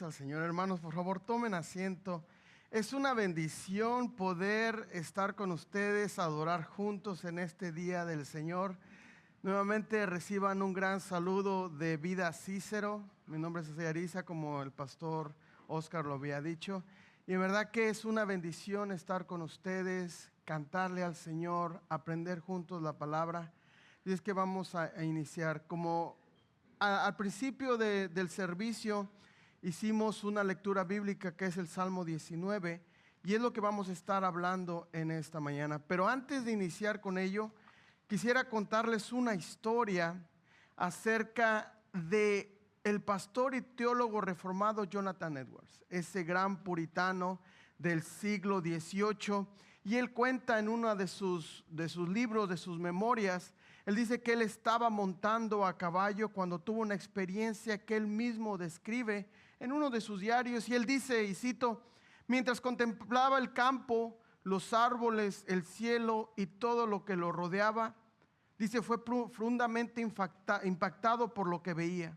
al Señor. Hermanos, por favor, tomen asiento. Es una bendición poder estar con ustedes, adorar juntos en este día del Señor. Nuevamente reciban un gran saludo de Vida Cícero. Mi nombre es César Ariza, como el pastor Oscar lo había dicho. Y en verdad que es una bendición estar con ustedes, cantarle al Señor, aprender juntos la palabra. Y es que vamos a iniciar. Como al principio del servicio hicimos una lectura bíblica que es el Salmo 19 y es lo que vamos a estar hablando en esta mañana. Pero antes de iniciar con ello, quisiera contarles una historia acerca de el pastor y teólogo reformado Jonathan Edwards, ese gran puritano del siglo XVIII. Y él cuenta en uno de sus libros, de sus memorias, él dice que él estaba montando a caballo cuando tuvo una experiencia que él mismo describe en uno de sus diarios. Y él dice, y cito: mientras contemplaba el campo, los árboles, el cielo y todo lo que lo rodeaba, dice, fue profundamente impactado por lo que veía.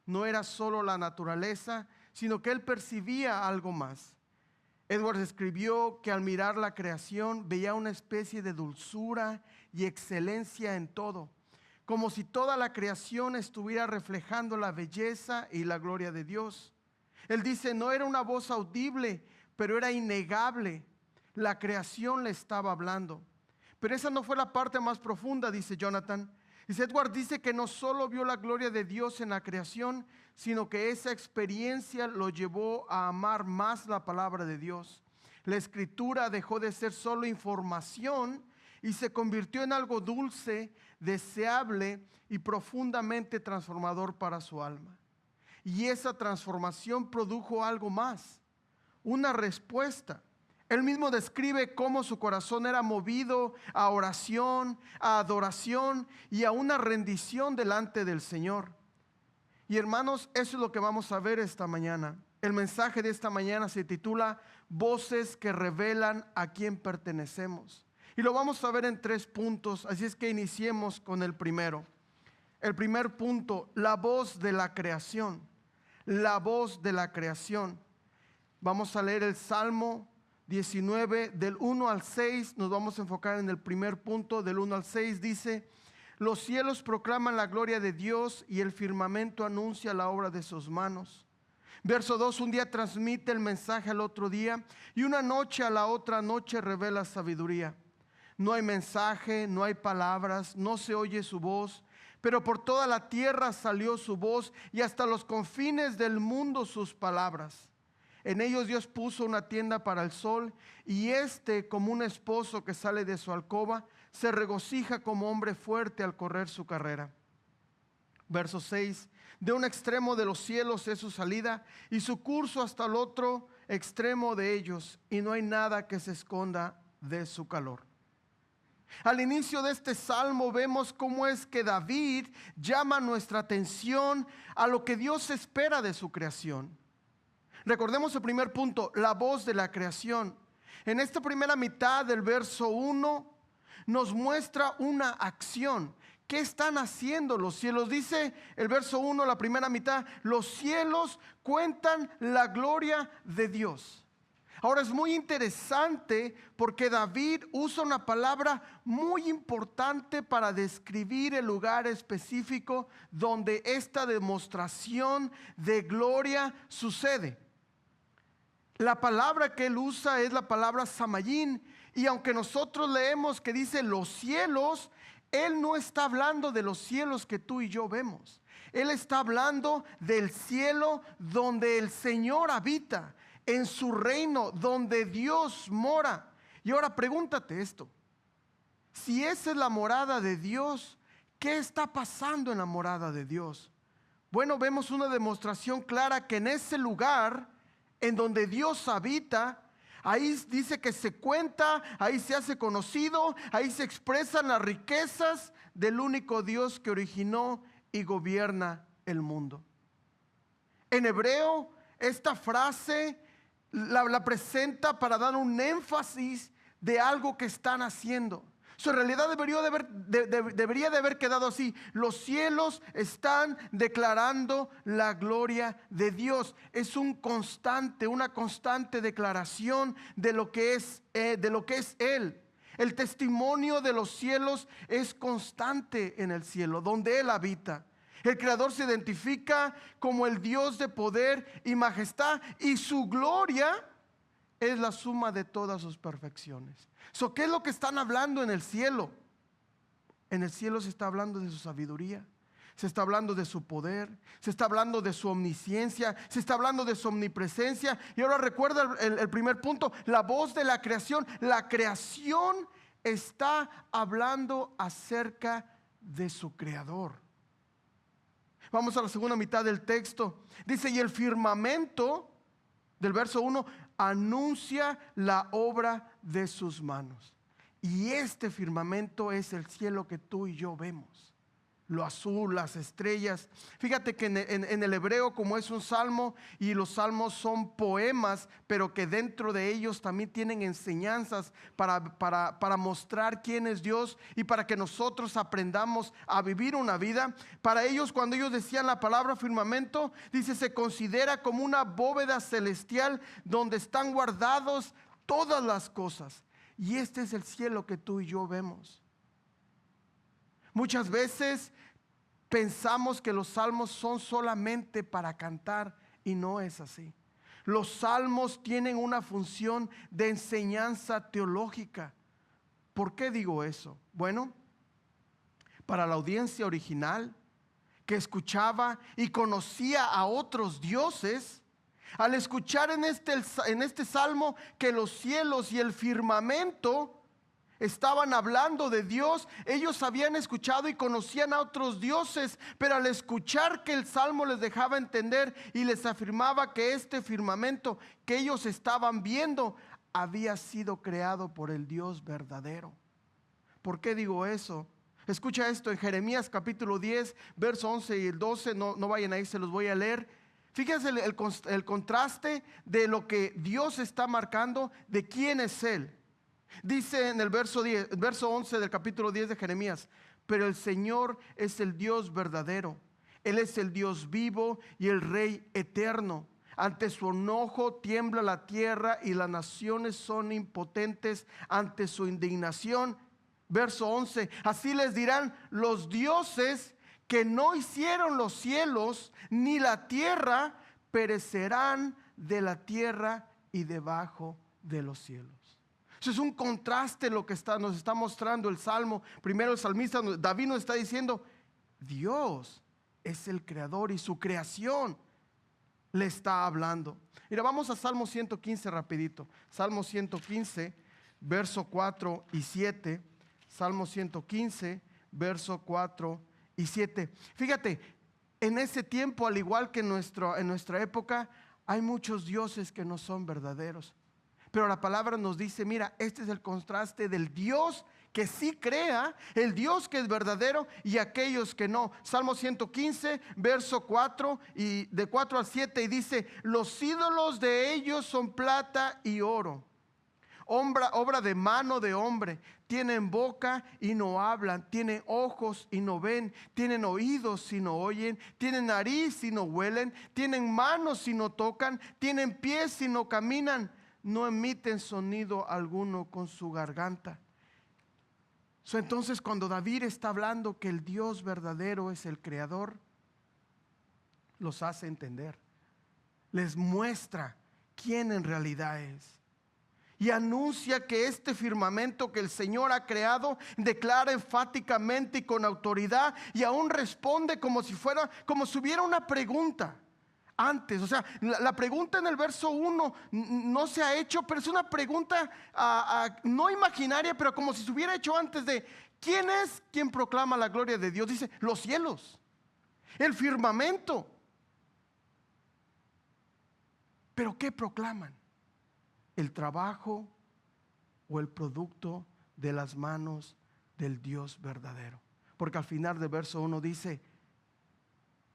No era solo la naturaleza, sino que él percibía algo más. Edwards escribió que al mirar la creación veía una especie de dulzura y excelencia en todo, como si toda la creación estuviera reflejando la belleza y la gloria de Dios. Él dice, no era una voz audible, pero era innegable. La creación le estaba hablando. Pero esa no fue la parte más profunda, dice Jonathan. Y Edwards dice que no solo vio la gloria de Dios en la creación, sino que esa experiencia lo llevó a amar más la palabra de Dios. La escritura dejó de ser solo información y se convirtió en algo dulce, deseable y profundamente transformador para su alma. Y esa transformación produjo algo más, una respuesta. Él mismo describe cómo su corazón era movido a oración, a adoración y a una rendición delante del Señor. Y hermanos, eso es lo que vamos a ver esta mañana. El mensaje de esta mañana se titula Voces que revelan a quién pertenecemos. Y lo vamos a ver en 3 puntos, así es que iniciemos con el primero. El primer punto, la voz de la creación. La voz de la creación. Vamos a leer el Salmo 19, del 1 al 6, nos vamos a enfocar en el primer punto, del 1 al 6, dice: los cielos proclaman la gloria de Dios y el firmamento anuncia la obra de sus manos. Verso 2, un día transmite el mensaje al otro día y una noche a la otra noche revela sabiduría. No hay mensaje, no hay palabras, no se oye su voz, pero por toda la tierra salió su voz y hasta los confines del mundo sus palabras. En ellos Dios puso una tienda para el sol y como un esposo que sale de su alcoba, se regocija como hombre fuerte al correr su carrera. Verso 6, de un extremo de los cielos es su salida y su curso hasta el otro extremo de ellos, y no hay nada que se esconda de su calor. Al inicio de este salmo vemos cómo es que David llama nuestra atención a lo que Dios espera de su creación. Recordemos el primer punto, la voz de la creación. En esta primera mitad del verso 1 nos muestra una acción. ¿Qué están haciendo los cielos? Dice el verso 1, la primera mitad, los cielos cuentan la gloria de Dios. Ahora es muy interesante porque David usa una palabra muy importante para describir el lugar específico donde esta demostración de gloria sucede. La palabra que él usa es la palabra samayín, y aunque nosotros leemos que dice los cielos, él no está hablando de los cielos que tú y yo vemos. Él está hablando del cielo donde el Señor habita, en su reino, donde Dios mora. Y ahora pregúntate esto: si esa es la morada de Dios, ¿qué está pasando en la morada de Dios? Bueno, vemos una demostración clara que en ese lugar en donde Dios habita, ahí dice que se cuenta, ahí se hace conocido, ahí se expresan las riquezas del único Dios que originó y gobierna el mundo. En hebreo, esta frase la presenta para dar un énfasis de algo que están haciendo. Su realidad debería de haber quedado así. Los cielos están declarando la gloria de Dios. Es una constante declaración de lo que es Él. El testimonio de los cielos es constante en el cielo, donde Él habita. El Creador se identifica como el Dios de poder y majestad, y su gloria es la suma de todas sus perfecciones. ¿Qué es lo que están hablando en el cielo? En el cielo se está hablando de su sabiduría, se está hablando de su poder, se está hablando de su omnisciencia, se está hablando de su omnipresencia. Y ahora recuerda el primer punto, la voz de la creación. La creación está hablando acerca de su Creador. Vamos a la segunda mitad del texto. Dice, y el firmamento, del verso 1, anuncia la obra de sus manos. Y este firmamento es el cielo que tú y yo vemos. Lo azul, las estrellas. Fíjate que en el hebreo, como es un salmo, y los salmos son poemas, pero que dentro de ellos también tienen enseñanzas para mostrar quién es Dios y para que nosotros aprendamos a vivir una vida. Para ellos, cuando ellos decían la palabra firmamento, dice, se considera como una bóveda celestial donde están guardados todas las cosas. Y este es el cielo que tú y yo vemos. Muchas veces pensamos que los salmos son solamente para cantar, y no es así. Los salmos tienen una función de enseñanza teológica. ¿Por qué digo eso? Bueno, para la audiencia original que escuchaba y conocía a otros dioses, al escuchar en este salmo que los cielos y el firmamento estaban hablando de Dios, ellos habían escuchado y conocían a otros dioses, pero al escuchar que el salmo les dejaba entender y les afirmaba que este firmamento que ellos estaban viendo había sido creado por el Dios verdadero. ¿Por qué digo eso? Escucha esto en Jeremías capítulo 10, verso 11 y el 12, no vayan ahí, se los voy a leer. Fíjense el contraste de lo que Dios está marcando, de quién es Él. Dice en el verso 11 del capítulo 10 de Jeremías, pero el Señor es el Dios verdadero, Él es el Dios vivo y el Rey eterno. Ante su enojo tiembla la tierra y las naciones son impotentes ante su indignación. Verso 11, así les dirán los dioses que no hicieron los cielos ni la tierra, perecerán de la tierra y debajo de los cielos. Eso es un contraste lo que nos está mostrando el Salmo. Primero el salmista David nos está diciendo, Dios es el creador y su creación le está hablando. Mira, vamos a Salmo 115 rapidito. Salmo 115, verso 4 y 7. Salmo 115, verso 4 y 7. Fíjate, en ese tiempo, al igual que en nuestra época, hay muchos dioses que no son verdaderos. Pero la palabra nos dice, mira, este es el contraste del Dios que sí crea, el Dios que es verdadero y aquellos que no. Salmo 115, verso 4 y de 4 al 7, y dice, los ídolos de ellos son plata y oro, obra de mano de hombre. Tienen boca y no hablan, tienen ojos y no ven, tienen oídos y no oyen, tienen nariz y no huelen, tienen manos y no tocan, tienen pies y no caminan, no emiten sonido alguno con su garganta. Entonces, cuando David está hablando que el Dios verdadero es el creador, los hace entender, les muestra quién en realidad es. Y anuncia que este firmamento que el Señor ha creado declara enfáticamente y con autoridad, y aún responde como si hubiera una pregunta antes. O sea, la pregunta en el verso 1 no se ha hecho, pero es una pregunta no imaginaria, pero como si se hubiera hecho antes de ¿quién es quien proclama la gloria de Dios? Dice, los cielos, el firmamento. ¿Pero qué proclaman? El trabajo o el producto de las manos del Dios verdadero. Porque al final del verso 1 dice,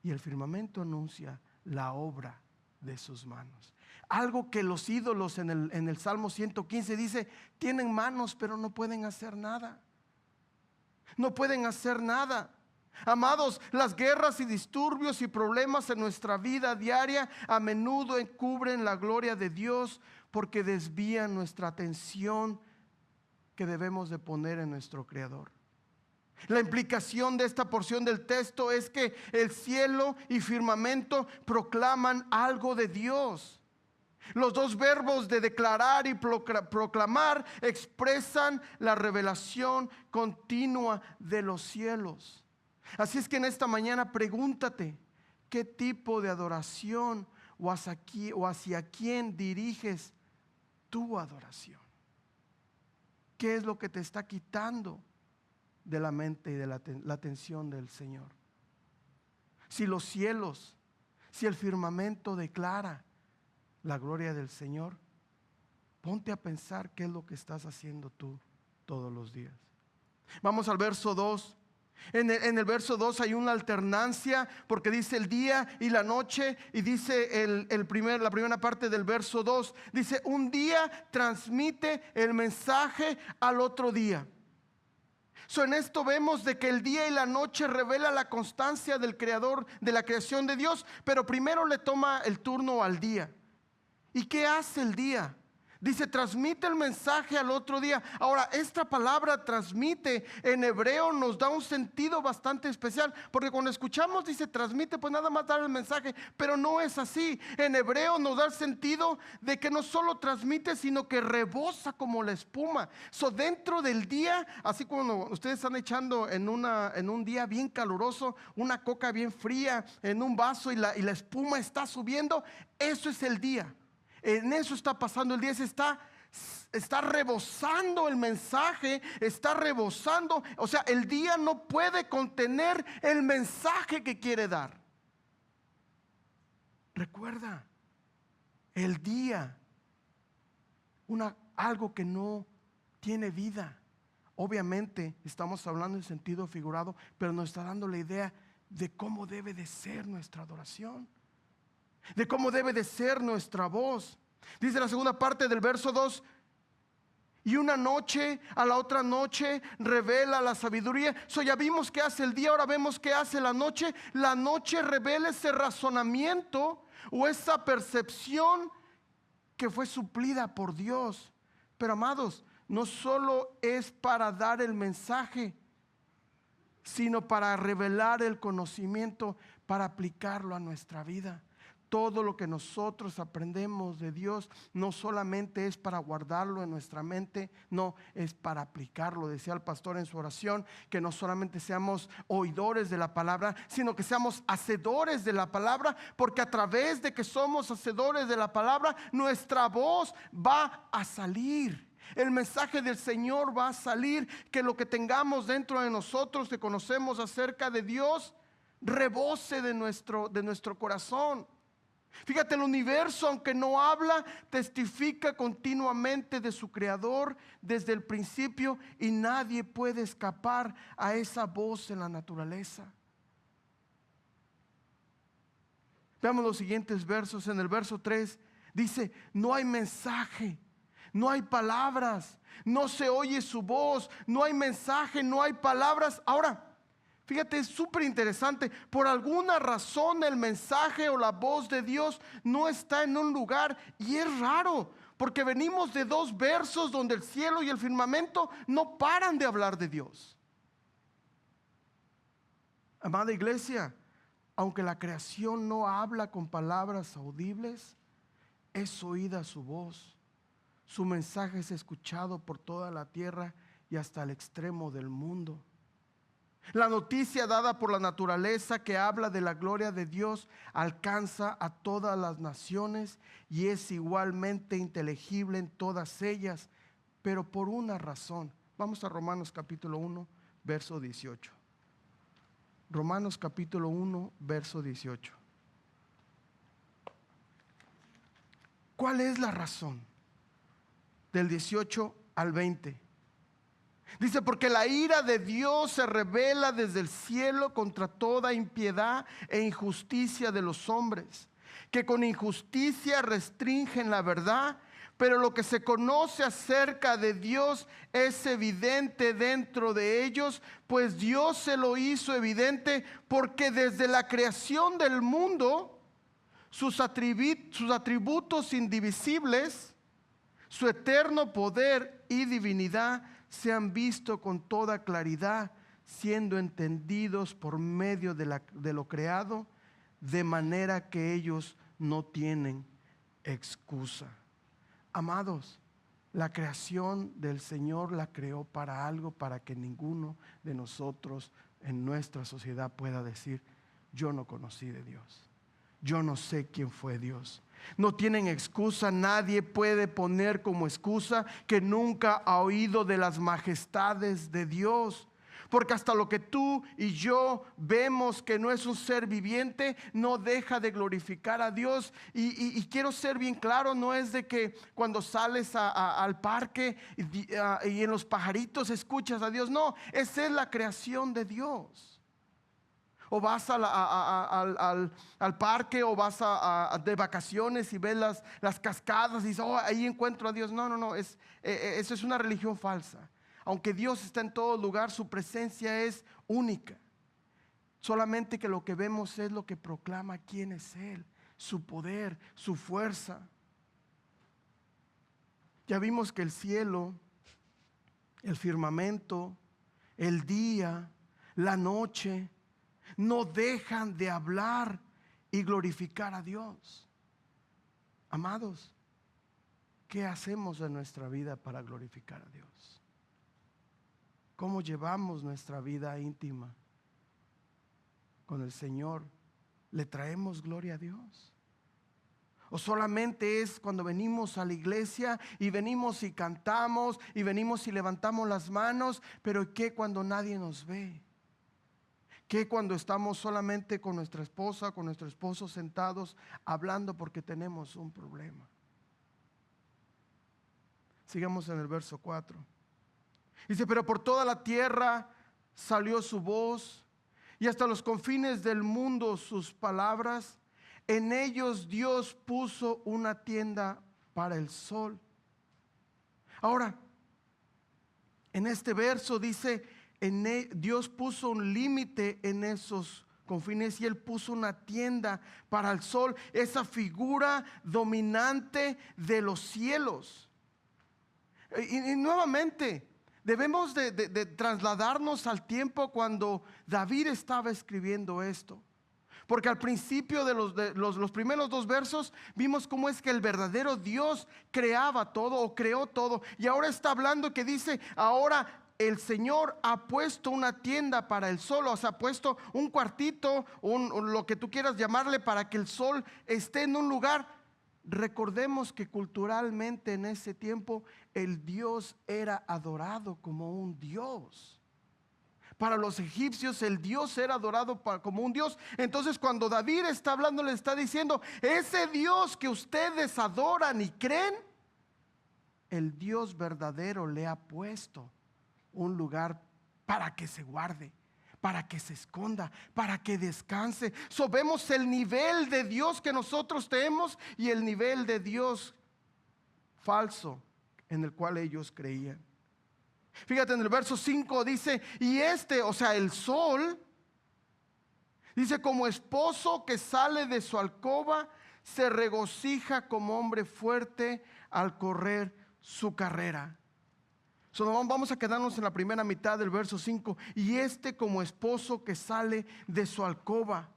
y el firmamento anuncia la obra de sus manos. Algo que los ídolos en el Salmo 115 dice, tienen manos pero no pueden hacer nada. No pueden hacer nada. Amados, las guerras y disturbios y problemas en nuestra vida diaria a menudo encubren la gloria de Dios porque desvían nuestra atención que debemos de poner en nuestro Creador. La implicación de esta porción del texto es que el cielo y firmamento proclaman algo de Dios. Los dos verbos de declarar y proclamar expresan la revelación continua de los cielos. Así es que en esta mañana pregúntate, ¿qué tipo de adoración o hacia quién diriges tu adoración? ¿Qué es lo que te está quitando de la mente y de la atención del Señor? Si los cielos, si el firmamento declara la gloria del Señor, ponte a pensar qué es lo que estás haciendo tú todos los días. Vamos al verso 2. En el verso 2 hay una alternancia porque dice el día y la noche, y dice la primera parte del verso 2, dice un día transmite el mensaje al otro día. En esto vemos de que el día y la noche revela la constancia del Creador, de la creación de Dios, pero primero le toma el turno al día. ¿Y qué hace el día? Dice, transmite el mensaje al otro día. Ahora, esta palabra transmite en hebreo nos da un sentido bastante especial, porque cuando escuchamos dice transmite, pues nada más dar el mensaje, pero no es así. En hebreo nos da el sentido de que no solo transmite, sino que rebosa como la espuma. Dentro del día, así como ustedes están echando en un día bien caluroso una coca bien fría en un vaso y la espuma está subiendo, eso es el día. En eso está pasando el día, está rebosando el mensaje, está rebosando. O sea, el día no puede contener el mensaje que quiere dar. Recuerda, el día, algo que no tiene vida. Obviamente estamos hablando en sentido figurado, pero nos está dando la idea de cómo debe de ser nuestra adoración, de cómo debe de ser nuestra voz. Dice la segunda parte del verso 2: y una noche a la otra noche revela la sabiduría. Ya vimos qué hace el día, ahora vemos qué hace la noche. La noche revela ese razonamiento o esa percepción que fue suplida por Dios. Pero amados, no solo es para dar el mensaje, sino para revelar el conocimiento, para aplicarlo a nuestra vida. Todo lo que nosotros aprendemos de Dios no solamente es para guardarlo en nuestra mente, no, es para aplicarlo. Decía el pastor en su oración que no solamente seamos oidores de la palabra, sino que seamos hacedores de la palabra, porque a través de que somos hacedores de la palabra, nuestra voz va a salir. El mensaje del Señor va a salir, que lo que tengamos dentro de nosotros que conocemos acerca de Dios rebose de nuestro corazón. Fíjate, el universo, aunque no habla, testifica continuamente de su creador desde el principio, y nadie puede escapar a esa voz en la naturaleza. Veamos los siguientes versos. En el verso 3 dice: no hay mensaje, no hay palabras, no se oye su voz, no hay mensaje, no hay palabras. Ahora, fíjate, es súper interesante. Por alguna razón el mensaje o la voz de Dios no está en un lugar, y es raro, porque venimos de dos versos donde el cielo y el firmamento no paran de hablar de Dios. Amada iglesia, aunque la creación no habla con palabras audibles, es oída su voz. Su mensaje es escuchado por toda la tierra y hasta el extremo del mundo. La noticia dada por la naturaleza que habla de la gloria de Dios alcanza a todas las naciones y es igualmente inteligible en todas ellas, pero por una razón. Vamos a Romanos capítulo 1, verso 18. Romanos capítulo 1, verso 18. ¿Cuál es la razón? Del 18 al 20. Dice: porque la ira de Dios se revela desde el cielo contra toda impiedad e injusticia de los hombres, que con injusticia restringen la verdad, Pero lo que se conoce acerca de Dios es evidente dentro de ellos, pues Dios se lo hizo evidente porque desde la creación del mundo, sus atributos indivisibles, su eterno poder y divinidad se han visto con toda claridad, siendo entendidos por medio de lo creado, de manera que ellos no tienen excusa. Amados, la creación del Señor la creó para algo, para que ninguno de nosotros en nuestra sociedad pueda decir: yo no conocí de Dios, yo no sé quién fue Dios. No tienen excusa. Nadie puede poner como excusa que nunca ha oído de las majestades de Dios. Porque hasta lo que tú y yo vemos que no es un ser viviente, no deja de glorificar a Dios. Y quiero ser bien claro, no es de que cuando sales al parque y en los pajaritos escuchas a Dios. No, esa es la creación de Dios. O vas al parque, o vas de vacaciones y ves las cascadas y dices: oh, ahí encuentro a Dios. No, eso es una religión falsa. Aunque Dios está en todo lugar, su presencia es única. Solamente que lo que vemos es lo que proclama quién es Él, su poder, su fuerza. Ya vimos que el cielo, el firmamento, el día, la noche, no dejan de hablar y glorificar a Dios. Amados, ¿qué hacemos en nuestra vida para glorificar a Dios? ¿Cómo llevamos nuestra vida íntima con el Señor? ¿Le traemos gloria a Dios? ¿O solamente es cuando venimos a la iglesia y venimos y cantamos y venimos y levantamos las manos? Pero ¿qué cuando nadie nos ve? ¿Qué cuando estamos solamente con nuestra esposa, con nuestro esposo sentados hablando porque tenemos un problema? Sigamos en el verso 4. Dice: pero por toda la tierra salió su voz, y hasta los confines del mundo sus palabras. En ellos Dios puso una tienda para el sol. Ahora, en este verso dice: Dios puso un límite en esos confines, y Él puso una tienda para el sol, esa figura dominante de los cielos. Y nuevamente debemos de trasladarnos al tiempo cuando David estaba escribiendo esto. Porque al principio de los primeros dos versos vimos cómo es que el verdadero Dios creaba todo, o creó todo. Y ahora está hablando que dice: ahora el Señor ha puesto una tienda para el sol. O sea, ha puesto un cuartito, lo que tú quieras llamarle, para que el sol esté en un lugar. Recordemos que culturalmente en ese tiempo el Dios era adorado como un Dios. Para los egipcios el Dios era adorado como un Dios. Entonces cuando David está hablando, le está diciendo: ese Dios que ustedes adoran y creen, el Dios verdadero le ha puesto un lugar para que se guarde, para que se esconda, para que descanse. Vemos el nivel de Dios que nosotros tenemos y el nivel de Dios falso en el cual ellos creían. Fíjate, en el verso 5 dice: y o sea, el sol, dice: como esposo que sale de su alcoba, se regocija como hombre fuerte al correr su carrera. Vamos a quedarnos en la primera mitad del verso 5. Y como esposo que sale de su alcoba.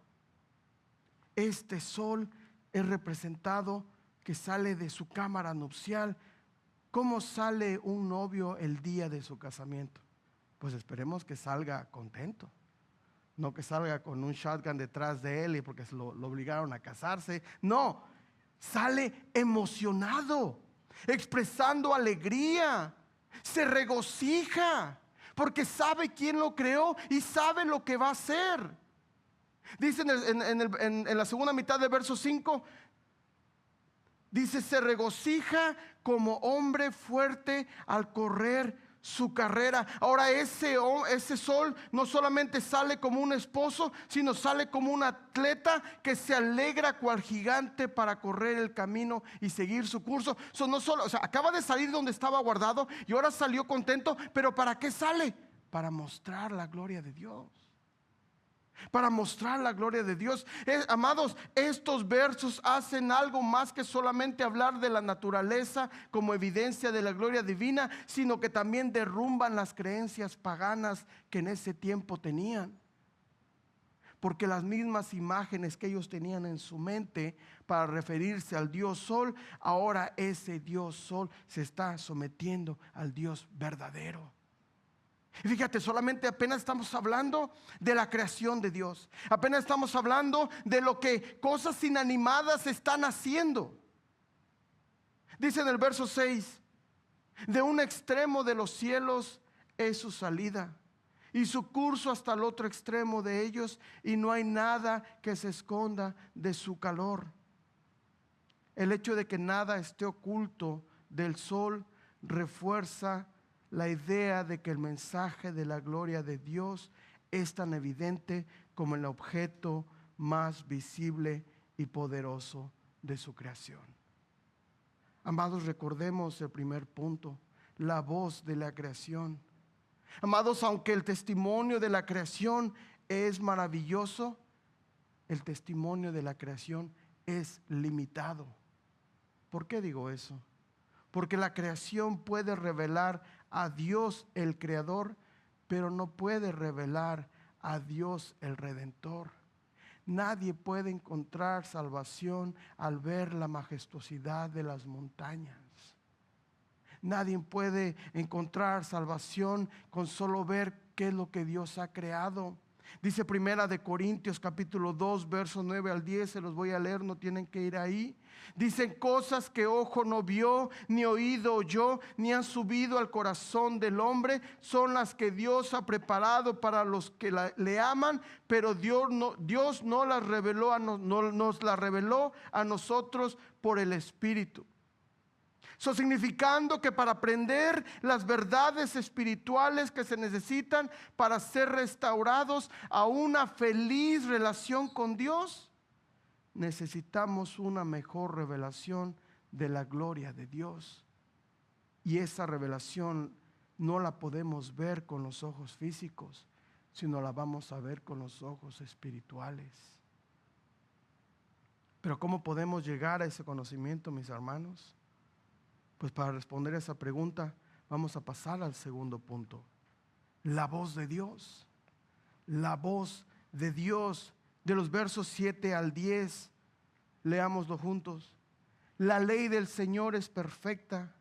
Este sol es representado que sale de su cámara nupcial. ¿Cómo sale un novio el día de su casamiento? Pues esperemos que salga contento, no que salga con un shotgun detrás de él y porque lo obligaron a casarse. No, sale emocionado, expresando alegría. Se regocija porque sabe quién lo creó y sabe lo que va a hacer. Dice en la segunda mitad del verso 5, dice: se regocija como hombre fuerte al correr su carrera. Ahora ese sol no solamente sale como un esposo, sino sale como un atleta que se alegra cual gigante para correr el camino y seguir su curso. No solo, acaba de salir donde estaba guardado y ahora salió contento, pero ¿para qué sale? Para mostrar la gloria de Dios. Para mostrar la gloria de Dios. Amados, estos versos hacen algo más que solamente hablar de la naturaleza como evidencia de la gloria divina, sino que también derrumban las creencias paganas que en ese tiempo tenían. Porque las mismas imágenes que ellos tenían en su mente para referirse al Dios Sol, ahora ese Dios Sol se está sometiendo al Dios verdadero. Y fíjate, solamente apenas estamos hablando de la creación de Dios. Apenas estamos hablando de lo que cosas inanimadas están haciendo. Dice en el verso 6: de un extremo de los cielos es su salida, y su curso hasta el otro extremo de ellos, y no hay nada que se esconda de su calor. El hecho de que nada esté oculto del sol refuerza la idea de que el mensaje de la gloria de Dios es tan evidente como el objeto más visible y poderoso de su creación. Amados, recordemos el primer punto: la voz de la creación. Amados, aunque el testimonio de la creación es maravilloso, el testimonio de la creación es limitado. ¿Por qué digo eso? Porque la creación puede revelar a Dios el Creador, pero no puede revelar a Dios el Redentor. Nadie puede encontrar salvación al ver la majestuosidad de las montañas. Nadie puede encontrar salvación con solo ver qué es lo que Dios ha creado. Dice Primera de Corintios capítulo 2 versos 9 al 10, se los voy a leer, no tienen que ir ahí. Dicen: cosas que ojo no vio, ni oído oyó, ni han subido al corazón del hombre, son las que Dios ha preparado para los que le aman, pero Dios no las reveló nos las reveló a nosotros por el Espíritu. Significando que para aprender las verdades espirituales que se necesitan para ser restaurados a una feliz relación con Dios, necesitamos una mejor revelación de la gloria de Dios. Y esa revelación no la podemos ver con los ojos físicos, sino la vamos a ver con los ojos espirituales. Pero ¿cómo podemos llegar a ese conocimiento, mis hermanos? Pues para responder a esa pregunta vamos a pasar al segundo punto: la voz de Dios. La voz de Dios, de los versos 7 al 10, leámoslo juntos. La ley del Señor es perfecta,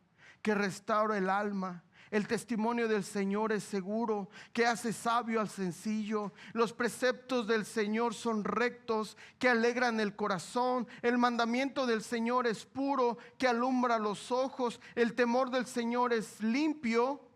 que restaura el alma. El testimonio del Señor es seguro, que hace sabio al sencillo. Los preceptos del Señor son rectos, que alegran el corazón. El mandamiento del Señor es puro, que alumbra los ojos. El temor del Señor es limpio,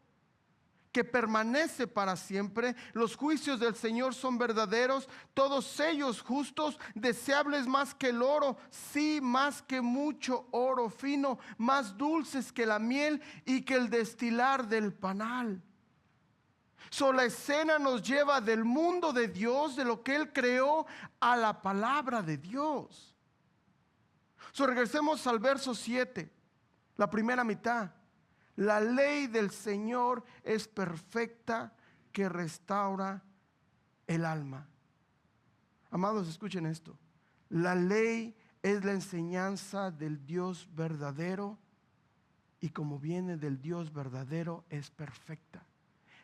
que permanece para siempre. Los juicios del Señor son verdaderos, todos ellos justos, deseables más que el oro, sí, más que mucho oro fino, más dulces que la miel y que el destilar del panal. La escena nos lleva del mundo de Dios, de lo que Él creó, a la palabra de Dios. Regresemos al verso 7, la primera mitad. La ley del Señor es perfecta, que restaura el alma. Amados, escuchen esto. La ley es la enseñanza del Dios verdadero, y como viene del Dios verdadero, es perfecta,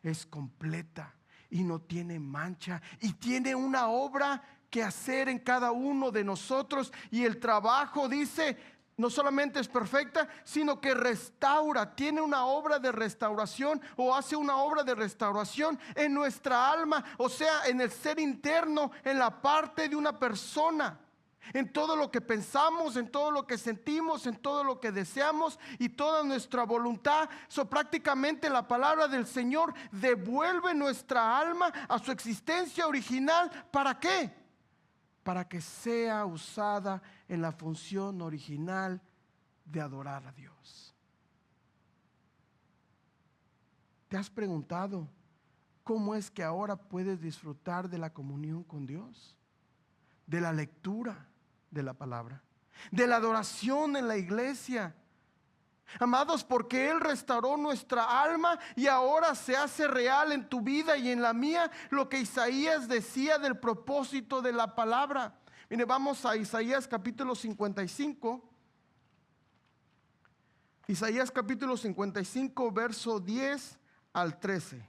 es completa y no tiene mancha, y tiene una obra que hacer en cada uno de nosotros. Y el trabajo, dice, no solamente es perfecta, sino que restaura, tiene una obra de restauración, o hace una obra de restauración en nuestra alma, o sea, en el ser interno, en la parte de una persona, en todo lo que pensamos, en todo lo que sentimos, en todo lo que deseamos y toda nuestra voluntad. Prácticamente la palabra del Señor devuelve nuestra alma a su existencia original. ¿Para qué? Para que sea usada en la función original de adorar a Dios. ¿Te has preguntado cómo es que ahora puedes disfrutar de la comunión con Dios? De la lectura de la palabra, de la adoración en la iglesia. Amados, porque Él restauró nuestra alma y ahora se hace real en tu vida y en la mía lo que Isaías decía del propósito de la palabra. Mire, vamos a Isaías capítulo 55. Isaías capítulo 55, verso 10 al 13.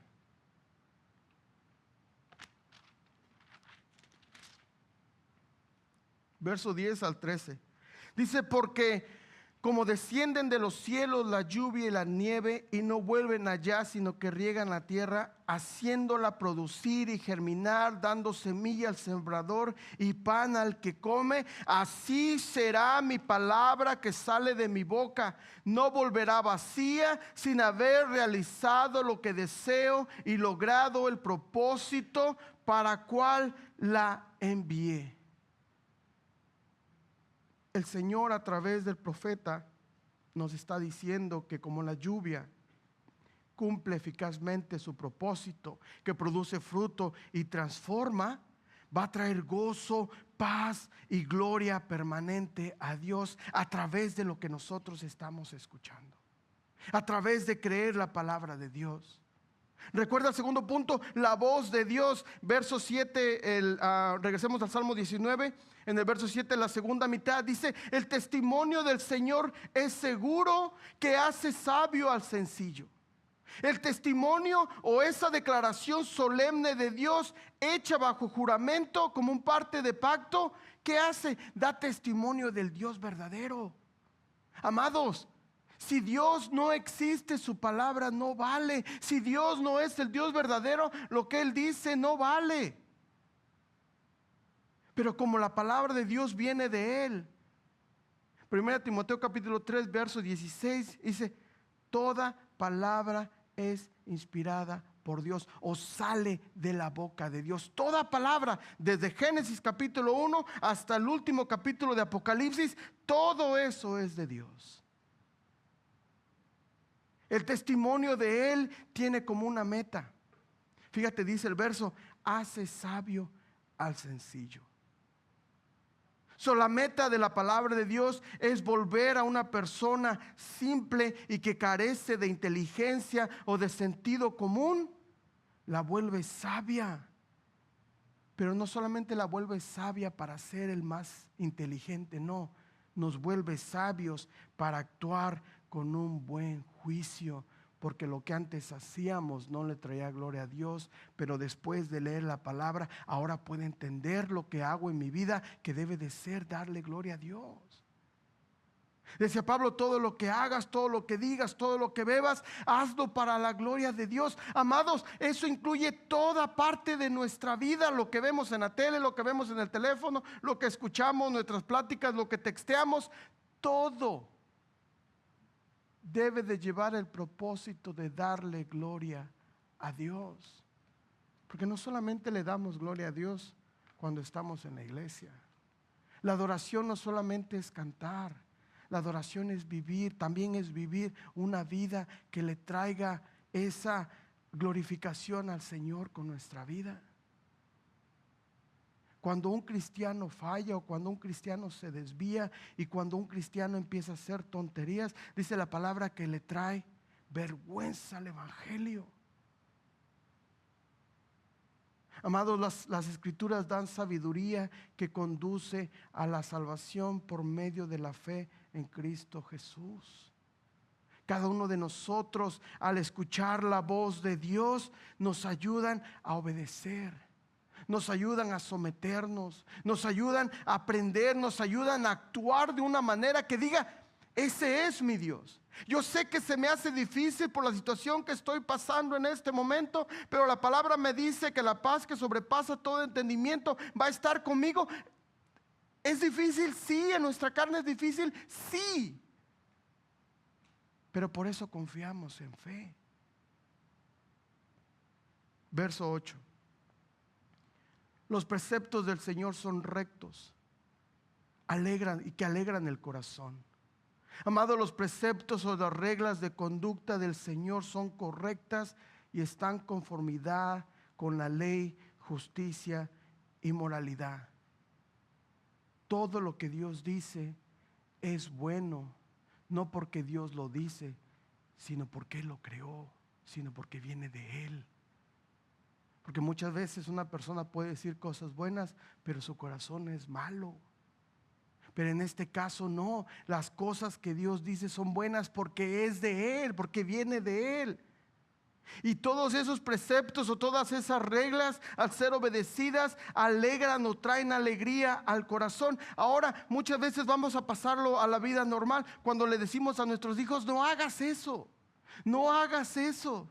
Verso 10 al 13. Dice, porque como descienden de los cielos la lluvia y la nieve y no vuelven allá, sino que riegan la tierra, haciéndola producir y germinar, dando semilla al sembrador y pan al que come, así será mi palabra que sale de mi boca. No volverá vacía, sin haber realizado lo que deseo y logrado el propósito para cual la envié. El Señor a través del profeta nos está diciendo que como la lluvia cumple eficazmente su propósito, que produce fruto y transforma, va a traer gozo, paz y gloria permanente a Dios a través de lo que nosotros estamos escuchando, a través de creer la palabra de Dios. Recuerda el segundo punto, la voz de Dios. Verso 7, regresemos al Salmo 19. En el verso 7, la segunda mitad, dice: el testimonio del Señor es seguro, que hace sabio al sencillo. El testimonio o esa declaración solemne de Dios, hecha bajo juramento como un parte de pacto, ¿qué hace? Da testimonio del Dios verdadero. Amados, si Dios no existe, su palabra no vale. Si Dios no es el Dios verdadero, lo que Él dice no vale. Pero como la palabra de Dios viene de Él, 1 Timoteo capítulo 3 verso 16 dice: toda palabra es inspirada por Dios o sale de la boca de Dios. Toda palabra, desde Génesis capítulo 1 hasta el último capítulo de Apocalipsis, todo eso es de Dios. El testimonio de Él tiene como una meta. Fíjate, dice el verso: hace sabio al sencillo. La meta de la palabra de Dios es volver a una persona simple y que carece de inteligencia o de sentido común, la vuelve sabia. Pero no solamente la vuelve sabia para ser el más inteligente, no, nos vuelve sabios para actuar con un buen juicio, porque lo que antes hacíamos no le traía gloria a Dios, pero después de leer la palabra, ahora puede entender lo que hago en mi vida, que debe de ser darle gloria a Dios. Decía Pablo: todo lo que hagas, todo lo que digas, todo lo que bebas, hazlo para la gloria de Dios. Amados, eso incluye toda parte de nuestra vida, lo que vemos en la tele, lo que vemos en el teléfono, lo que escuchamos, nuestras pláticas, lo que texteamos, todo debe de llevar el propósito de darle gloria a Dios. Porque no solamente le damos gloria a Dios cuando estamos en la iglesia. La adoración no solamente es cantar, la adoración es vivir, también es vivir una vida que le traiga esa glorificación al Señor con nuestra vida. Cuando un cristiano falla o cuando un cristiano se desvía y cuando un cristiano empieza a hacer tonterías, dice la palabra que le trae vergüenza al evangelio. Amados, las escrituras dan sabiduría que conduce a la salvación por medio de la fe en Cristo Jesús. Cada uno de nosotros, al escuchar la voz de Dios, nos ayudan a obedecer, nos ayudan a someternos, nos ayudan a aprender, nos ayudan a actuar de una manera que diga: ese es mi Dios. Yo sé que se me hace difícil por la situación que estoy pasando en este momento, pero la palabra me dice que la paz que sobrepasa todo entendimiento va a estar conmigo. ¿Es difícil? Sí. ¿En nuestra carne es difícil? Sí. Pero por eso confiamos en fe. Verso 8. Los preceptos del Señor son rectos, alegran y que alegran el corazón. Amado, los preceptos o las reglas de conducta del Señor son correctas y están en conformidad con la ley, justicia y moralidad. Todo lo que Dios dice es bueno, no porque Dios lo dice, sino porque Él lo creó, sino porque viene de Él. Porque muchas veces una persona puede decir cosas buenas, pero su corazón es malo. Pero en este caso no, las cosas que Dios dice son buenas porque es de Él, porque viene de Él. Y todos esos preceptos o todas esas reglas, al ser obedecidas, alegran o traen alegría al corazón. Ahora, muchas veces vamos a pasarlo a la vida normal cuando le decimos a nuestros hijos: no hagas eso, no hagas eso.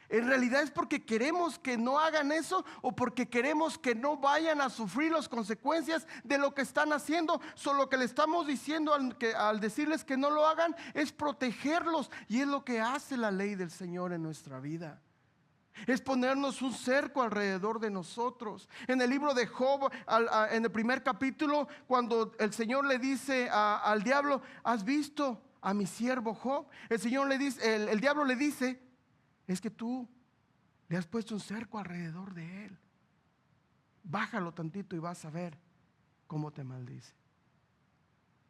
En realidad es porque queremos que no hagan eso o porque queremos que no vayan a sufrir las consecuencias de lo que están haciendo. Solo que le estamos diciendo al decirles que no lo hagan es protegerlos, y es lo que hace la ley del Señor en nuestra vida. Es ponernos un cerco alrededor de nosotros. En el libro de Job, en el primer capítulo, cuando el Señor le dice al diablo: ¿has visto a mi siervo Job? El Señor le dice, el diablo le dice: es que tú le has puesto un cerco alrededor de él. Bájalo tantito y vas a ver cómo te maldice.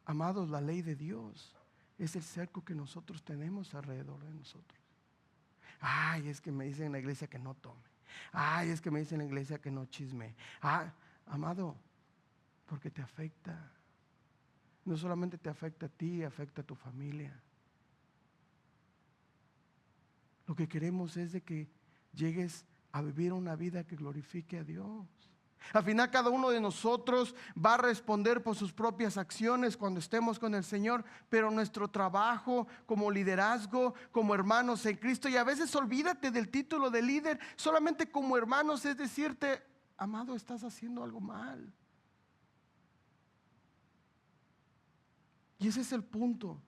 Amados, la ley de Dios es el cerco que nosotros tenemos alrededor de nosotros. Ay, es que me dicen en la iglesia que no tome. Ay, es que me dicen en la iglesia que no chisme. Amado, porque te afecta. No solamente te afecta a ti, afecta a tu familia. Lo que queremos es de que llegues a vivir una vida que glorifique a Dios. Al final, cada uno de nosotros va a responder por sus propias acciones cuando estemos con el Señor, pero nuestro trabajo como liderazgo, como hermanos en Cristo, y a veces olvídate del título de líder, solamente como hermanos es decirte: amado, estás haciendo algo mal. Y ese es el punto.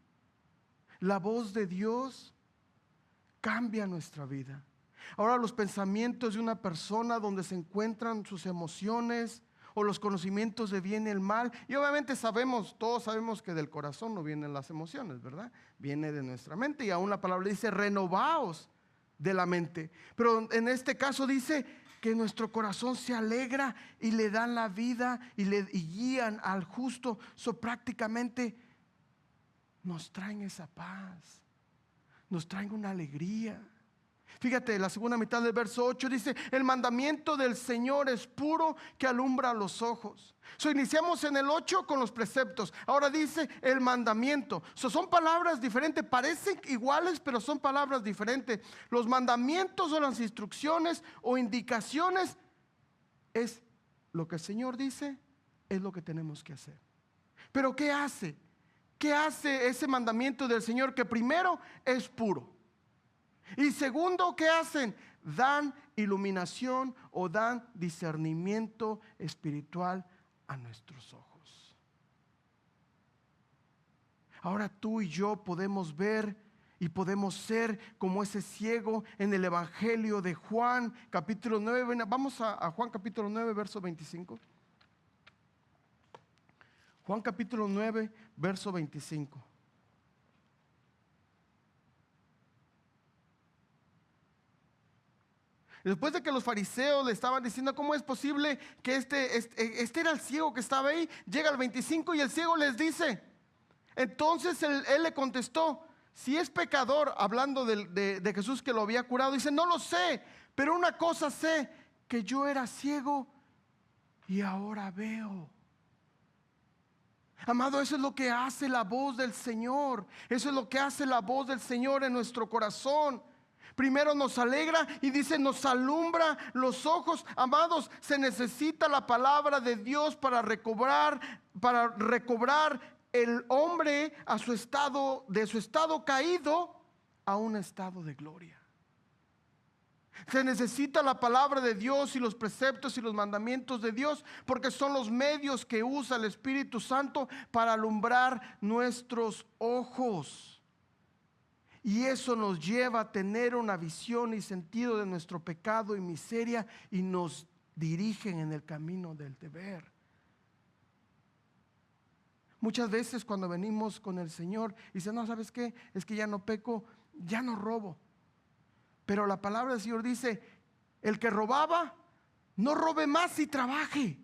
La voz de Dios cambia nuestra vida. Ahora, los pensamientos de una persona, donde se encuentran sus emociones o los conocimientos de bien y el mal. Y obviamente todos sabemos que del corazón no vienen las emociones, ¿verdad? Viene de nuestra mente, y aún la palabra dice: renovaos de la mente. Pero en este caso dice que nuestro corazón se alegra y le dan la vida y guían al justo. Prácticamente nos traen esa paz, nos traen una alegría. Fíjate, la segunda mitad del verso 8 dice: el mandamiento del Señor es puro, que alumbra los ojos. Iniciamos en el 8 con los preceptos. Ahora dice el mandamiento. Son palabras diferentes, parecen iguales, pero son palabras diferentes. Los mandamientos o las instrucciones o indicaciones es lo que el Señor dice, es lo que tenemos que hacer. Pero ¿qué hace? ¿Qué hace ese mandamiento del Señor? Que primero es puro. Y segundo, ¿qué hacen? Dan iluminación o dan discernimiento espiritual a nuestros ojos. Ahora tú y yo podemos ver y podemos ser como ese ciego en el Evangelio de Juan capítulo 9. Vamos a Juan capítulo 9, verso 25. Juan capítulo 9, verso 25. Después de que los fariseos le estaban diciendo: ¿cómo es posible que este era el ciego que estaba ahí? Llega al 25 y el ciego les dice. Entonces él le contestó: si es pecador, hablando de Jesús que lo había curado, dice: no lo sé, pero una cosa sé, que yo era ciego y ahora veo. Amado, eso es lo que hace la voz del Señor. Eso es lo que hace la voz del Señor en nuestro corazón. Primero nos alegra y dice: nos alumbra los ojos. Amados, se necesita la palabra de Dios para recobrar el hombre a su estado, de su estado caído a un estado de gloria. Se necesita la palabra de Dios y los preceptos y los mandamientos de Dios, porque son los medios que usa el Espíritu Santo para alumbrar nuestros ojos. Y eso nos lleva a tener una visión y sentido de nuestro pecado y miseria, y nos dirigen en el camino del deber. Muchas veces cuando venimos con el Señor y dice, no, ¿sabes qué? Es que ya no peco, ya no robo. Pero la palabra del Señor dice, el que robaba, no robe más y trabaje.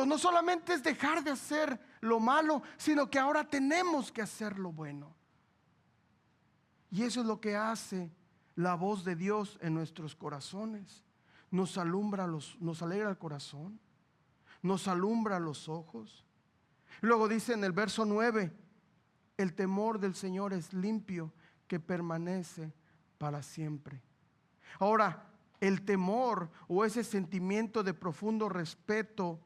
No solamente es dejar de hacer lo malo, sino que ahora tenemos que hacer lo bueno. Y eso es lo que hace la voz de Dios en nuestros corazones. Nos alegra el corazón, nos alumbra los ojos. Luego dice en el verso 9, el temor del Señor es limpio, que permanece para siempre. Ahora, el temor o ese sentimiento de profundo respeto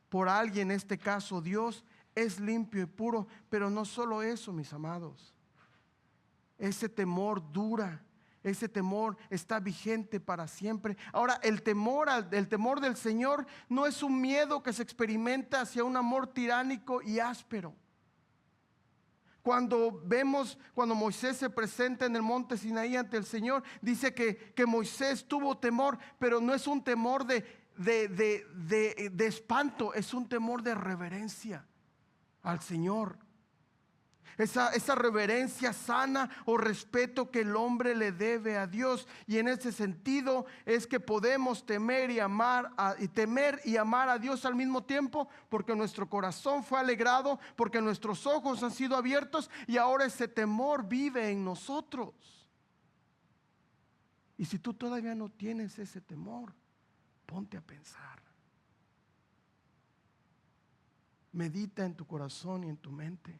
por alguien, en este caso Dios, es limpio y puro. Pero no solo eso, mis amados. Ese temor dura, ese temor está vigente para siempre. Ahora, el temor del Señor no es un miedo que se experimenta hacia un amor tiránico y áspero. Cuando Moisés se presenta en el monte Sinaí ante el Señor, dice que Moisés tuvo temor, pero no es un temor de espanto, es un temor de reverencia al Señor. Esa reverencia sana o respeto que el hombre le debe a Dios. Y en ese sentido es que podemos temer y amar a Dios al mismo tiempo, porque nuestro corazón fue alegrado, porque nuestros ojos han sido abiertos y ahora ese temor vive en nosotros. Y si tú todavía no tienes ese temor, ponte a pensar. Medita en tu corazón y en tu mente.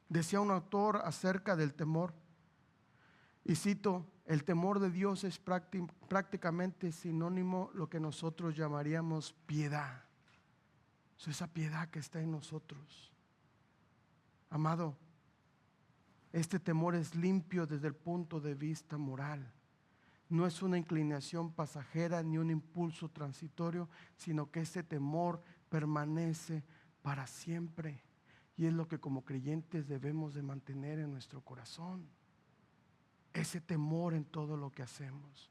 Decía un autor acerca del temor, y cito, el temor de Dios es prácticamente sinónimo lo que nosotros llamaríamos piedad. Esa piedad que está en nosotros. Amado, este temor es limpio desde el punto de vista moral. No es una inclinación pasajera ni un impulso transitorio, sino que ese temor permanece para siempre. Y es lo que como creyentes debemos de mantener en nuestro corazón. Ese temor en todo lo que hacemos.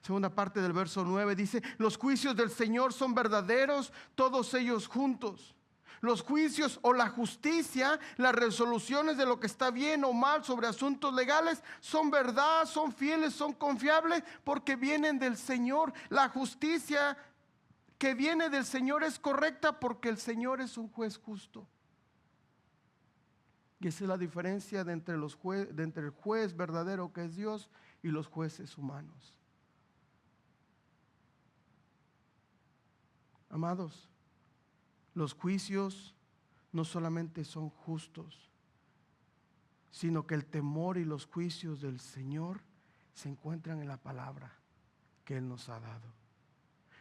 Segunda parte del verso 9 dice, los juicios del Señor son verdaderos, todos ellos juntos. Los juicios o la justicia, las resoluciones de lo que está bien o mal sobre asuntos legales, son verdad, son fieles, son confiables, porque vienen del Señor. La justicia que viene del Señor es correcta porque el Señor es un juez justo. Y esa es la diferencia entre el juez verdadero que es Dios y los jueces humanos. Amados, los juicios no solamente son justos, sino que el temor y los juicios del Señor se encuentran en la palabra que Él nos ha dado.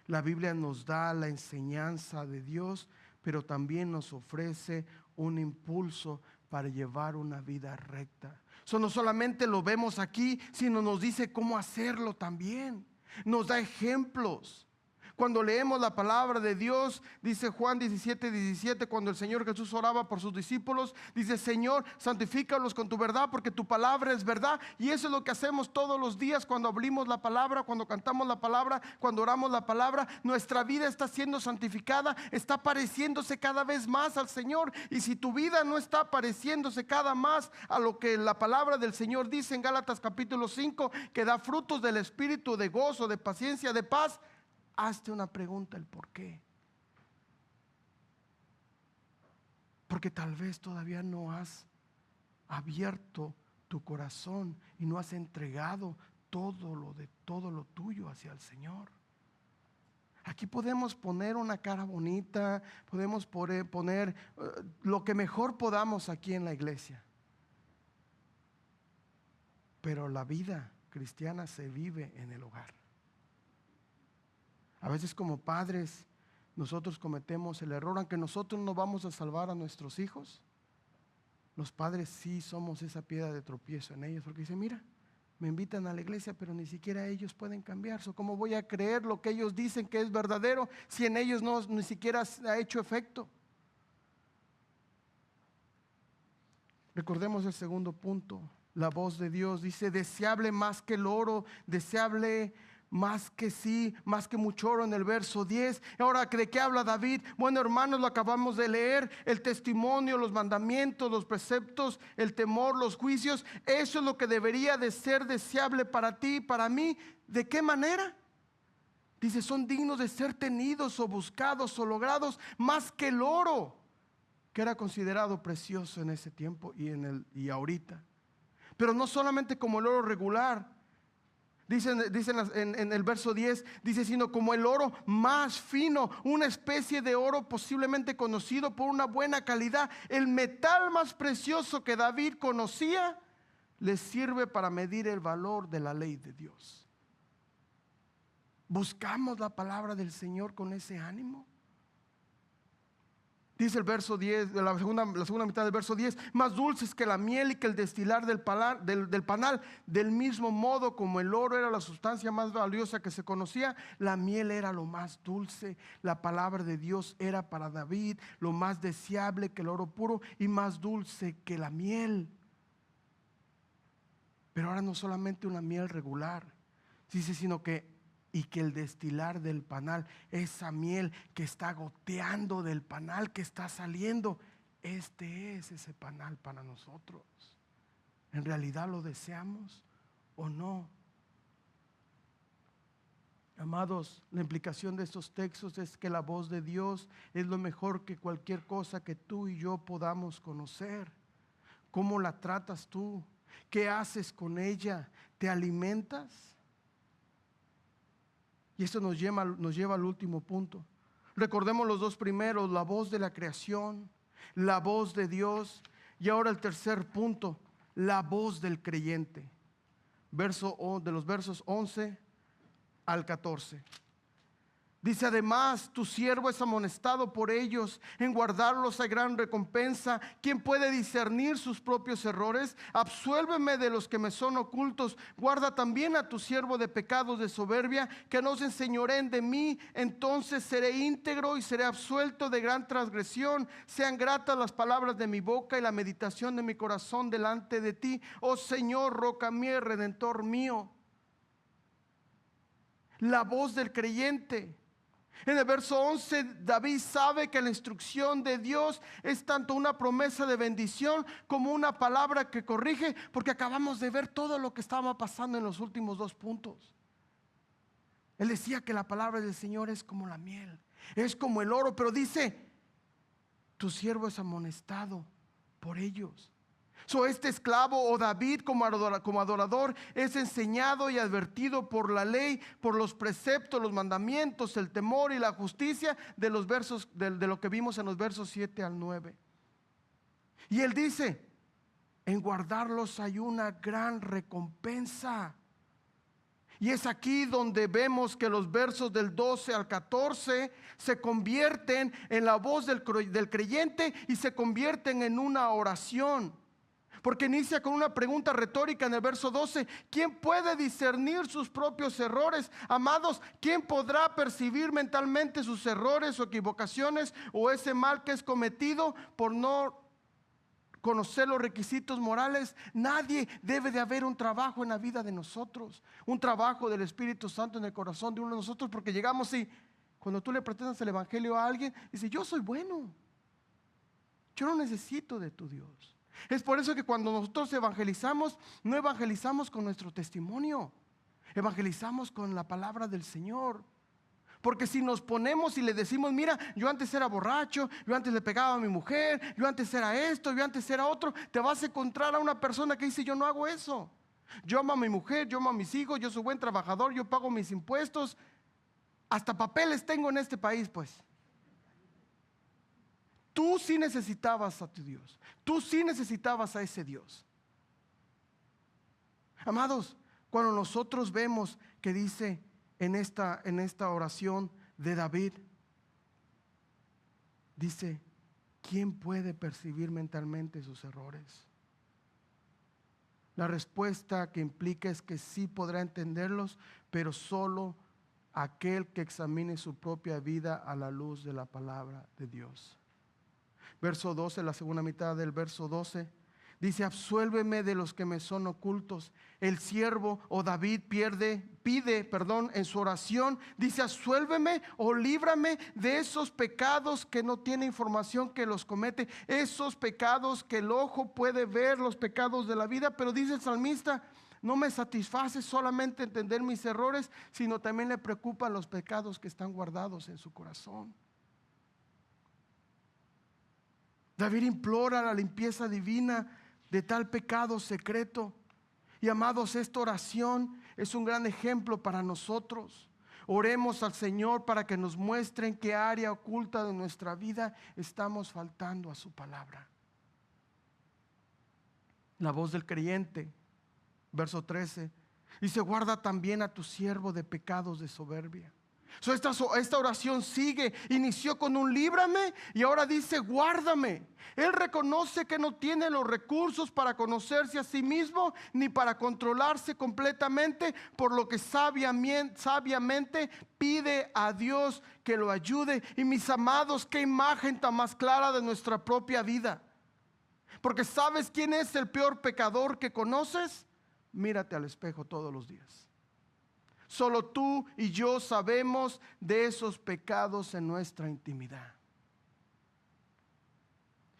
La Biblia nos da la enseñanza de Dios, pero también nos ofrece un impulso para llevar una vida recta. Eso no solamente lo vemos aquí, sino nos dice cómo hacerlo también. Nos da ejemplos. Cuando leemos la palabra de Dios, dice Juan 17:17, cuando el Señor Jesús oraba por sus discípulos, dice: Señor, santifícalos con tu verdad, porque tu palabra es verdad. Y eso es lo que hacemos todos los días cuando abrimos la palabra, cuando cantamos la palabra, cuando oramos la palabra. Nuestra vida está siendo santificada, está pareciéndose cada vez más al Señor. Y si tu vida no está pareciéndose cada más a lo que la palabra del Señor dice en Gálatas capítulo 5, que da frutos del Espíritu, de gozo, de paciencia, de paz, hazte una pregunta: el por qué. Porque tal vez todavía no has abierto tu corazón y no has entregado todo lo tuyo hacia el Señor. Aquí podemos poner una cara bonita, podemos poner lo que mejor podamos aquí en la iglesia, pero la vida cristiana se vive en el hogar. A veces como padres nosotros cometemos el error, aunque nosotros no vamos a salvar a nuestros hijos, los padres sí somos esa piedra de tropiezo en ellos, porque dicen: mira, me invitan a la iglesia, pero ni siquiera ellos pueden cambiar. ¿Cómo voy a creer lo que ellos dicen que es verdadero si en ellos ni siquiera ha hecho efecto? Recordemos el segundo punto, la voz de Dios. Dice: deseable más que el oro, deseable más que sí, más que mucho oro en el verso 10. Ahora, ¿de qué habla David? Bueno, hermanos, lo acabamos de leer: el testimonio, los mandamientos, los preceptos, el temor, los juicios. Eso es lo que debería de ser deseable para ti y para mí. ¿De qué manera? Dice, son dignos de ser tenidos o buscados o logrados más que el oro, que era considerado precioso en ese tiempo y ahorita. Pero no solamente como el oro regular, dicen en el verso 10, dice, sino como el oro más fino, una especie de oro posiblemente conocido por una buena calidad. El metal más precioso que David conocía le sirve para medir el valor de la ley de Dios. ¿Buscamos la palabra del Señor con ese ánimo? Dice el verso 10, la segunda mitad del verso 10: más dulces que la miel y que el destilar del panal. Del mismo modo como el oro era la sustancia más valiosa que se conocía, la miel era lo más dulce. La palabra de Dios era para David lo más deseable que el oro puro y más dulce que la miel. Pero ahora no solamente una miel regular, dice, sino que el destilar del panal, esa miel que está goteando del panal que está saliendo, este es ese panal para nosotros. ¿En realidad lo deseamos o no? Amados, la implicación de estos textos es que la voz de Dios es lo mejor que cualquier cosa que tú y yo podamos conocer. ¿Cómo la tratas tú? ¿Qué haces con ella? ¿Te alimentas? Y esto nos lleva al último punto. Recordemos los dos primeros: la voz de la creación, la voz de Dios. Y ahora el tercer punto: la voz del creyente. De los versos 11 al 14. Dice, además, tu siervo es amonestado por ellos, en guardarlos hay gran recompensa. ¿Quién puede discernir sus propios errores? Absuélveme de los que me son ocultos. Guarda también a tu siervo de pecados de soberbia, que no se enseñoreen de mí. Entonces seré íntegro y seré absuelto de gran transgresión. Sean gratas las palabras de mi boca y la meditación de mi corazón delante de ti, oh Señor, roca mía y redentor mío. La voz del creyente. En el verso 11, David sabe que la instrucción de Dios es tanto una promesa de bendición como una palabra que corrige, porque acabamos de ver todo lo que estaba pasando en los últimos dos puntos. Él decía que la palabra del Señor es como la miel, es como el oro, pero dice, tu siervo es amonestado por ellos. Este esclavo o David como adorador es enseñado y advertido por la ley, por los preceptos, los mandamientos, el temor y la justicia de los versos de lo que vimos en los versos 7 al 9. Y él dice, en guardarlos hay una gran recompensa. Y es aquí donde vemos que los versos del 12 al 14 se convierten en la voz del creyente y se convierten en una oración. Porque inicia con una pregunta retórica en el verso 12: ¿quién puede discernir sus propios errores? Amados, ¿quién podrá percibir mentalmente sus errores o equivocaciones o ese mal que es cometido por no conocer los requisitos morales? Nadie. Debe de haber un trabajo en la vida de nosotros, un trabajo del Espíritu Santo en el corazón de uno de nosotros, porque llegamos y cuando tú le presentas el evangelio a alguien, dice, yo soy bueno, yo no necesito de tu Dios. Es por eso que cuando nosotros evangelizamos, no evangelizamos con nuestro testimonio, evangelizamos con la palabra del Señor. Porque si nos ponemos y le decimos, mira, yo antes era borracho, yo antes le pegaba a mi mujer, yo antes era esto, yo antes era otro, te vas a encontrar a una persona que dice, yo no hago eso. Yo amo a mi mujer, yo amo a mis hijos, yo soy buen trabajador, yo pago mis impuestos, hasta papeles tengo en este país, pues. Tú sí necesitabas a tu Dios. Tú sí necesitabas a ese Dios. Amados, cuando nosotros vemos que dice en esta oración de David, dice, ¿quién puede percibir mentalmente sus errores? La respuesta que implica es que sí podrá entenderlos, pero solo aquel que examine su propia vida a la luz de la palabra de Dios. Verso 12, la segunda mitad del verso 12, Dice, absuélveme de los que me son ocultos. El siervo o David pide en su oración. Dice, absuélveme o líbrame de esos pecados que no tiene información que los comete. Esos pecados que el ojo puede ver, los pecados de la vida. Pero dice el salmista, no me satisface solamente entender mis errores, sino también le preocupan los pecados que están guardados en su corazón. David implora la limpieza divina de tal pecado secreto. Y amados, esta oración es un gran ejemplo para nosotros. Oremos al Señor para que nos muestre en qué área oculta de nuestra vida estamos faltando a su palabra. La voz del creyente, verso 13, dice, guarda también a tu siervo de pecados de soberbia. Esta oración sigue, inició con un líbrame y ahora dice guárdame. Él reconoce que no tiene los recursos para conocerse a sí mismo ni para controlarse completamente, por lo que sabiamente pide a Dios que lo ayude. Y mis amados, qué imagen tan más clara de nuestra propia vida. Porque ¿sabes quién es el peor pecador que conoces? Mírate al espejo todos los días. Solo tú y yo sabemos de esos pecados en nuestra intimidad.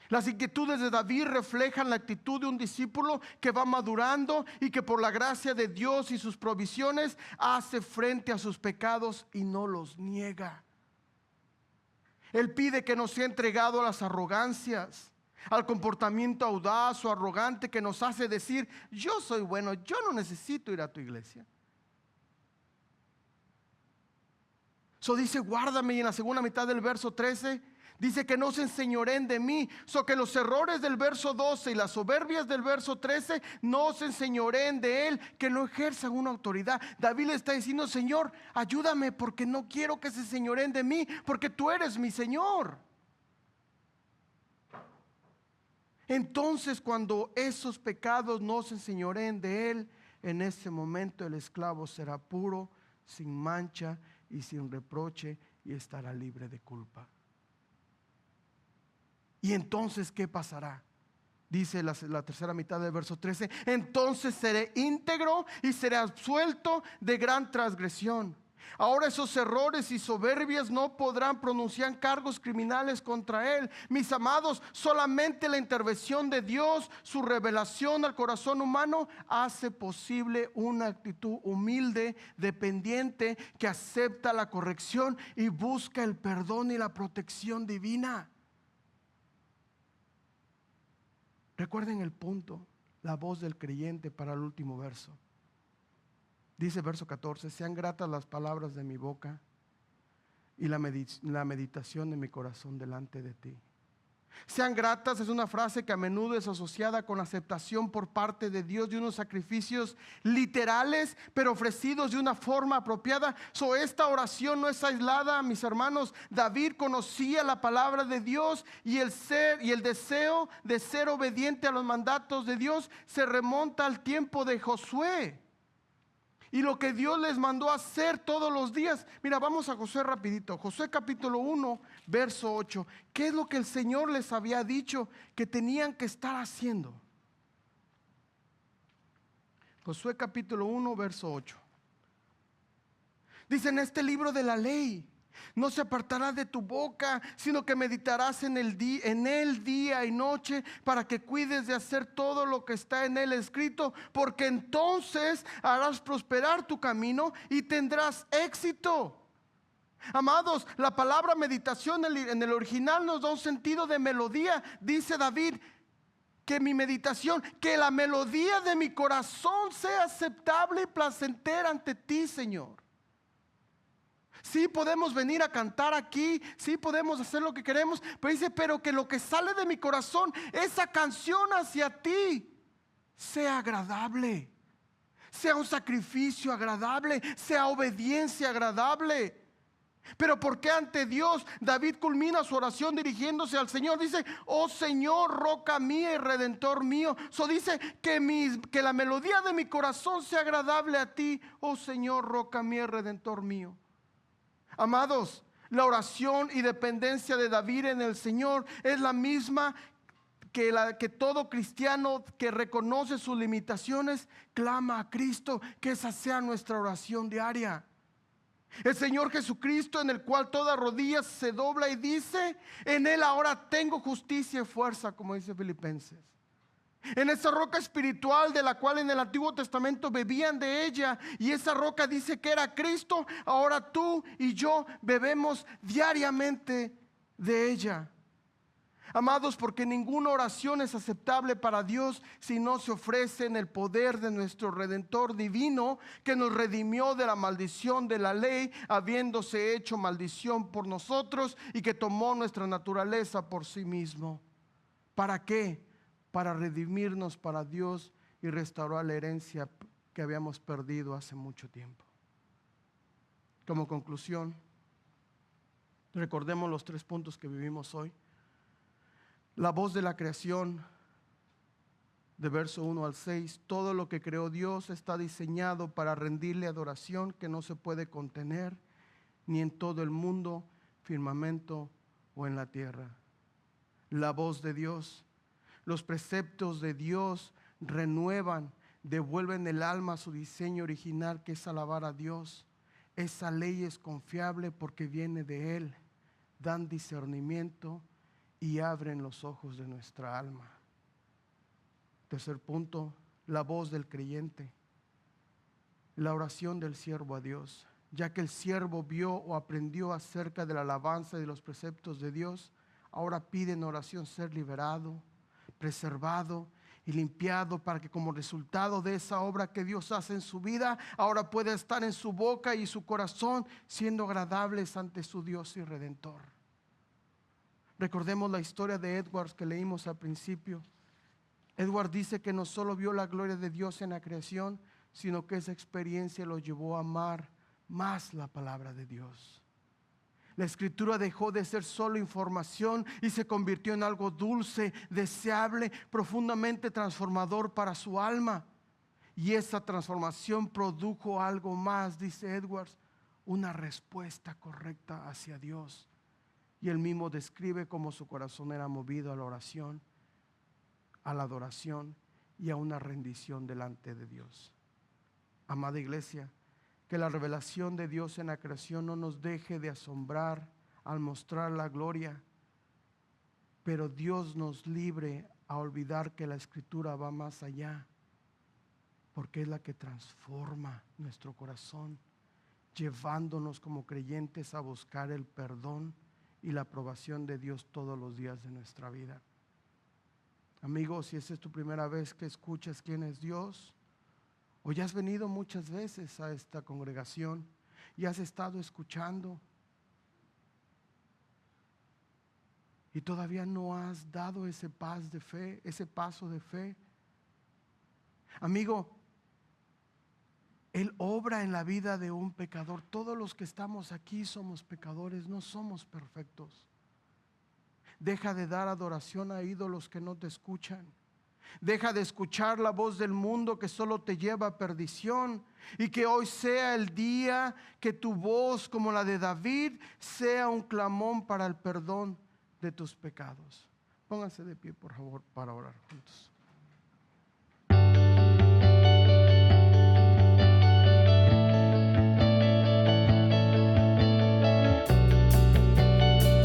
Las inquietudes de David reflejan la actitud de un discípulo que va madurando y que por la gracia de Dios y sus provisiones hace frente a sus pecados y no los niega. Él pide que no sea entregado a las arrogancias, al comportamiento audaz o arrogante que nos hace decir, yo soy bueno, yo no necesito ir a tu iglesia. Dice guárdame, y en la segunda mitad del verso 13 dice que no se enseñoreen de mí. Que los errores del verso 12 y las soberbias del verso 13 no se enseñoreen de él, que no ejerzan una autoridad. David le está diciendo, Señor, ayúdame porque no quiero que se enseñoreen de mí, porque tú eres mi Señor. Entonces, cuando esos pecados no se enseñoreen de él, en ese momento el esclavo será puro, sin mancha y sin reproche, y estará libre de culpa. Y entonces, ¿qué pasará? Dice la tercera mitad del verso 13, entonces seré íntegro y seré absuelto de gran transgresión. Ahora esos errores y soberbias no podrán pronunciar cargos criminales contra él. Mis amados, solamente la intervención de Dios, su revelación al corazón humano, hace posible una actitud humilde, dependiente, que acepta la corrección y busca el perdón y la protección divina. Recuerden el punto, la voz del creyente para el último verso. Dice verso 14, sean gratas las palabras de mi boca y la meditación de mi corazón delante de ti. Sean gratas es una frase que a menudo es asociada con aceptación por parte de Dios de unos sacrificios literales, pero ofrecidos de una forma apropiada. Esta oración no es aislada, mis hermanos. David conocía la palabra de Dios y el deseo de ser obediente a los mandatos de Dios se remonta al tiempo de Josué. Y lo que Dios les mandó a hacer todos los días. Mira, vamos a Josué rapidito. Josué capítulo 1, verso 8. ¿Qué es lo que el Señor les había dicho que tenían que estar haciendo? Josué capítulo 1, verso 8. Dice, en este libro de la ley no se apartará de tu boca, sino que meditarás en él día y noche, para que cuides de hacer todo lo que está en él escrito, porque entonces harás prosperar tu camino y tendrás éxito. Amados, la palabra meditación en el original nos da un sentido de melodía. Dice David, que mi meditación, que la melodía de mi corazón sea aceptable y placentera ante ti, Señor. Sí podemos venir a cantar aquí, sí podemos hacer lo que queremos, pero dice, pero que lo que sale de mi corazón, esa canción hacia ti, sea agradable, sea un sacrificio agradable, sea obediencia agradable. Pero porque ante Dios David culmina su oración dirigiéndose al Señor? Dice, oh Señor, roca mía y redentor mío. Dice que la melodía de mi corazón sea agradable a ti, oh Señor, roca mía y redentor mío. Amados, la oración y dependencia de David en el Señor es la misma que todo cristiano que reconoce sus limitaciones clama a Cristo, que esa sea nuestra oración diaria. El Señor Jesucristo, en el cual toda rodilla se dobla y dice: en Él ahora tengo justicia y fuerza, como dice Filipenses. En esa roca espiritual de la cual en el Antiguo Testamento bebían de ella, y esa roca dice que era Cristo, ahora tú y yo bebemos diariamente de ella. Amados, porque ninguna oración es aceptable para Dios si no se ofrece en el poder de nuestro Redentor divino, que nos redimió de la maldición de la ley, habiéndose hecho maldición por nosotros, y que tomó nuestra naturaleza por sí mismo. ¿Para qué? Para redimirnos para Dios y restaurar la herencia que habíamos perdido hace mucho tiempo. Como conclusión, recordemos los 3 puntos que vivimos hoy. La voz de la creación, de verso 1 al 6, todo lo que creó Dios está diseñado para rendirle adoración que no se puede contener, ni en todo el mundo, firmamento o en la tierra. La voz de Dios, los preceptos de Dios renuevan, devuelven el alma a su diseño original, que es alabar a Dios. Esa ley es confiable porque viene de Él, dan discernimiento y abren los ojos de nuestra alma. Tercer punto, la voz del creyente, la oración del siervo a Dios. Ya que el siervo vio o aprendió acerca de la alabanza y de los preceptos de Dios, ahora pide en oración ser liberado, preservado y limpiado, para que como resultado de esa obra que Dios hace en su vida, ahora pueda estar en su boca y su corazón siendo agradables ante su Dios y Redentor. Recordemos la historia de Edwards que leímos al principio. Edwards dice que no solo vio la gloria de Dios en la creación, sino que esa experiencia lo llevó a amar más la palabra de Dios. La escritura dejó de ser solo información y se convirtió en algo dulce, deseable, profundamente transformador para su alma. Y esa transformación produjo algo más, dice Edwards, una respuesta correcta hacia Dios. Y él mismo describe cómo su corazón era movido a la oración, a la adoración y a una rendición delante de Dios. Amada iglesia, que la revelación de Dios en la creación no nos deje de asombrar al mostrar la gloria, pero Dios nos libre a olvidar que la escritura va más allá, porque es la que transforma nuestro corazón, llevándonos como creyentes a buscar el perdón y la aprobación de Dios todos los días de nuestra vida. Amigos, si esta es tu primera vez que escuchas quién es Dios, o ya has venido muchas veces a esta congregación y has estado escuchando y todavía no has dado ese paso de fe, amigo, Él obra en la vida de un pecador. Todos los que estamos aquí somos pecadores, no somos perfectos. Deja de dar adoración a ídolos que no te escuchan. Deja de escuchar la voz del mundo que solo te lleva a perdición, y que hoy sea el día que tu voz, como la de David, sea un clamón para el perdón de tus pecados. Pónganse de pie, por favor, para orar juntos.